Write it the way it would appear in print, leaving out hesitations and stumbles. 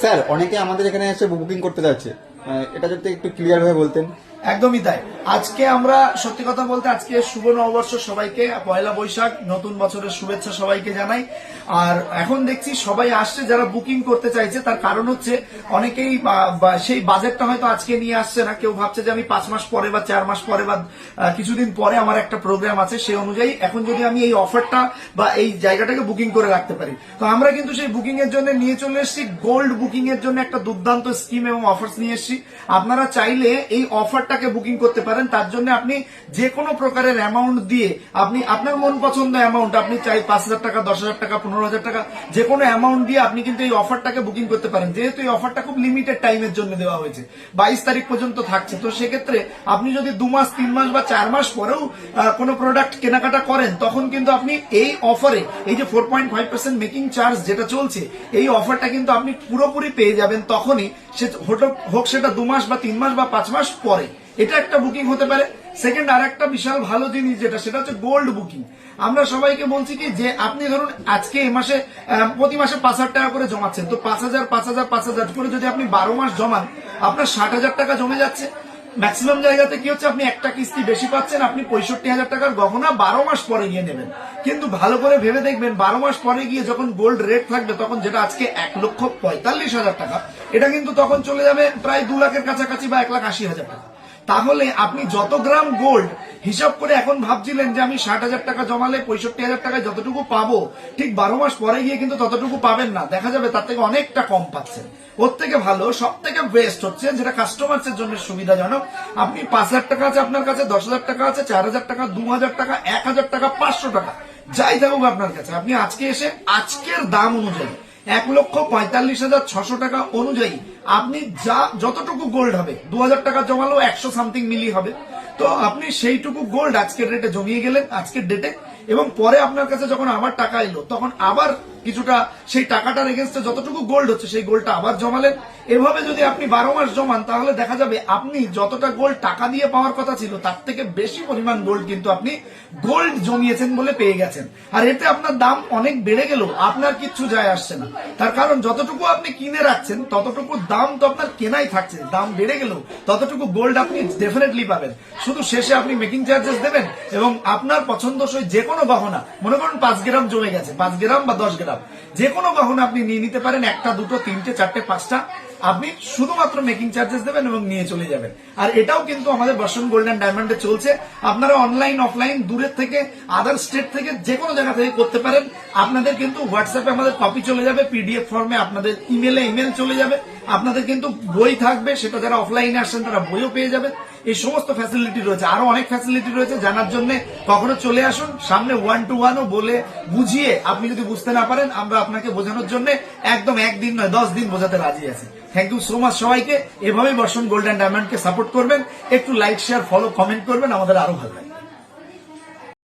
Sir অনেকে আমাদের এখানে এসে বুকিং করতে যাচ্ছে, এটা যদি একটু ক্লিয়ার ভাবে বলতেন। একদমই তাই। আজকে আমরা সত্যি কথা বলতে আজকে শুভ নববর্ষ সবাইকে, পয়লা বৈশাখ, নতুন বছরের শুভেচ্ছা সবাইকে জানাই। আর এখন দেখছি সবাই আসছে যারা বুকিং করতে চাইছে, তার কারণ হচ্ছে অনেকেই সেই বাজেটটা হয়তো আজকে নিয়ে আসছে না। কেউ ভাবছে যে আমি 5 মাস পরে বা 4 মাস পরে বা কিছুদিন পরে আমার একটা প্রোগ্রাম আছে, সেই অনুযায়ী এখন যদি আমি এই অফারটা বা এই জায়গাটাকে বুকিং করে রাখতে পারি। তো আমরা কিন্তু সেই বুকিং এর জন্য নিয়ে চলে এসেছি গোল্ড বুকিং এর জন্য একটা দুর্দান্ত স্কিম এবং অফার্স নিয়ে এসেছি। আপনারা চাইলে এই অফারটাকে বুকিং করতে পারেন। তার জন্য আপনি যে কোনো প্রকারের অ্যামাউন্ট দিয়ে আপনি আপনার মন পছন্দ অ্যামাউন্ট, আপনি চাই 5,000 টাকা, 10,000 টাকা, 15,000 টাকা, যে কোনো অ্যামাউন্ট দিয়ে আপনি কিন্তু এই অফারটাকে বুকিং করতে পারেন। যেহেতু এই অফারটা খুব লিমিটেড টাইমের জন্য দেওয়া হয়েছে, 22 তারিখ পর্যন্ত থাকছে। তো সেক্ষেত্রে আপনি যদি 2 মাস, 3 মাস বা 4 মাস পরেও কোনো প্রোডাক্ট কেনাকাটা করেন, তখন কিন্তু আপনি এই অফারে এই যে 4.5% মেকিং চার্জ যেটা চলছে, এই অফারটা কিন্তু আপনি পুরোপুরি পেয়ে যাবেন তখনই, সে হোক সেটা 2 মাস বা 3 মাস বা 5 মাস পরে। এটা একটা বুকিং হতে পারে। সেকেন্ড আর একটা বিশাল ভালো জিনিস যেটা, সেটা হচ্ছে গোল্ড বুকিং। আমরা সবাইকে বলছি কি যে আপনি ধরুন আজকে এই মাসে প্রতি মাসে 5,000 টাকা করে জমাচ্ছেন, তো 5,000 5,000 5,000 করে যদি আপনি 12 মাস জমান, আপনার 60,000 টাকা জমে যাচ্ছে। ম্যাক্সিমাম জায়গাতে কি হচ্ছে, আপনি একটা কিস্তি বেশি পাচ্ছেন, আপনি 65,000 টাকার গহনা 12 মাস পরে গিয়ে নেবেন। কিন্তু ভালো করে ভেবে দেখবেন 12 মাস পরে গিয়ে যখন গোল্ড রেট থাকবে, তখন যেটা আজকে 1,45,000 টাকা, এটা কিন্তু তখন চলে যাবে প্রায় 2 লাখের কাছাকাছি বা 1,80,000 টাকা। তাহলে আপনি যত গ্রাম গোল্ড হিসাব করে এখন ভাবছিলেন যে আমি 60,000 টাকা জমালে 65,000 টাকায় যতটুকু পাবো, ঠিক 12 মাস পরে গিয়ে কিন্তু ততটুকু পাবেন না। দেখা যাবে তার থেকে অনেকটা কম পাচ্ছেন। ওর থেকে ভালো, সব থেকে বেস্ট হচ্ছে যেটা কাস্টমারদের জন্য সুবিধাজনক, আপনি 5,000 টাকা আছে আপনার কাছে, 10,000 টাকা আছে, 4,000 টাকা, 2,000 টাকা, 1,000 টাকা, 500 টাকা, যাই থাকুক আপনার কাছে, আপনি আজকে এসে আজকের দাম অনুযায়ী 1,45,600 টাকা অনুযায়ী আপনি যতটুকু গোল্ড হবে, 2,000 টাকা জমালেও 100 সামথিং মিলি হবে, তো আপনি সেইটুকু গোল্ড আজকের রেটে জমিয়ে গেলেন আজকের ডেটে, এবং পরে আপনার কাছে যখন আবার টাকা এলো, তখন আবার কিছুটা সেই টাকাটার এগেনস্টে যতটুকু গোল্ড হচ্ছে সেই গোল্ডটা আবার জমালেন। এভাবে যদি আপনি 12 মাস জমান, তাহলে দেখা যাবে আপনি যতটা গোল্ড টাকা দিয়ে পাওয়ার কথা ছিল, তার থেকে বেশি পরিমাণ গোল্ড কিন্তু আপনি গোল্ড জমিয়েছেন বলে পেয়ে গেছেন। আর এতে আপনার দাম অনেক বেড়ে গেলেও আপনার কিচ্ছু যায় আসছে না। তার কারণ যতটুকু আপনি কিনে রাখছেন ততটুকু দাম তো আপনার কেনাই থাকছে, দাম বেড়ে গেলেও ততটুকু গোল্ড আপনি ডেফিনেটলি পাবেন। শুধু শেষে আপনি মেকিং চার্জেস দেবেন এবং আপনার পছন্দসই যে কোনো গহনা, মনে করুন 5 গ্রাম জমে গেছে, 5 গ্রাম বা 10 গ্রাম, যে কোনো গহনা আপনি নিয়ে নিতে পারেন, 1টা 2টো 3টে 4টে 5টা, আপনি শুধুমাত্র মেকিং চার্জেস দেবেন এবং নিয়ে চলে যাবেন। আর এটাও কিন্তু আমাদের বর্ষণ গোল্ড অ্যান্ড ডায়মন্ডে চলছে। আপনারা অনলাইন অফলাইন দূরের থেকে, আদার স্টেট থেকে, যে কোনো জায়গা থেকে করতে পারেন। আপনাদের কিন্তু হোয়াটসঅ্যাপে আমাদের কপি চলে যাবে, পিডিএফ ফর্মে আপনাদের ইমেল চলে যাবে। আপনাদের কিন্তু বই থাকবে, সেটা যারা অফলাইনে আসছেন তারা বইও পেয়ে যাবেন। এই সমস্ত ফ্যাসিলিটি রয়েছে, আরো অনেক ফ্যাসিলিটি রয়েছে। জানার জন্য কখনো চলে আসুন সামনে, 1-to-1ও বলে বুঝিয়ে, আপনি যদি বুঝতে না পারেন আমরা আপনাকে বোঝানোর জন্য একদম 1 দিন নয় 10 দিন বোঝাতে রাজি আছি। থ্যাংক ইউ সো মাচ সবাইকে। এভাবেই বর্ষণ গোল্ড অ্যান্ড ডায়মন্ডকে সাপোর্ট করবেন, একটু লাইক, শেয়ার, ফলো, কমেন্ট করবেন, আমাদের আরো ভালো লাগে।